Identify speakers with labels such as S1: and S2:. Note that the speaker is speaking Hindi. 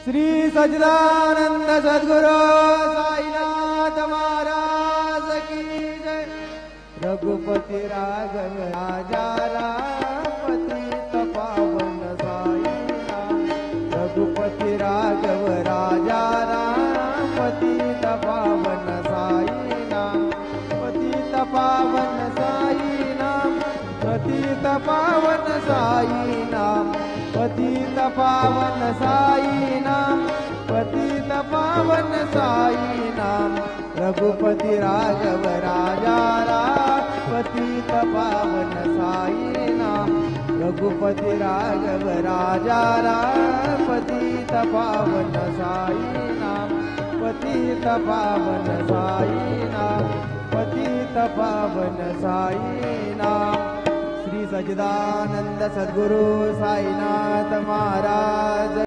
S1: श्री सच्चिदानंद सद्गुरु साईनाथ महाराज की जय। रघुपति राघव राजा राम पतित पावन साईनाथ। रघुपति राघव राजा राम पतित पावन साईनाथ। पतित पावन साईनाथ। पतित पावन साईनाथ। पतित पावन साईनाम। पतित पावन साईनाम। रघुपति राघव राजा राम पतित पावन साईनाम। रघुपति राघव राजा राम पतित पावन साईनाम। पतित पावन साईनाम। पतित पावन साईनाम। श्री सच्चिदानंद सद्गुरु साईनाथ महाराज।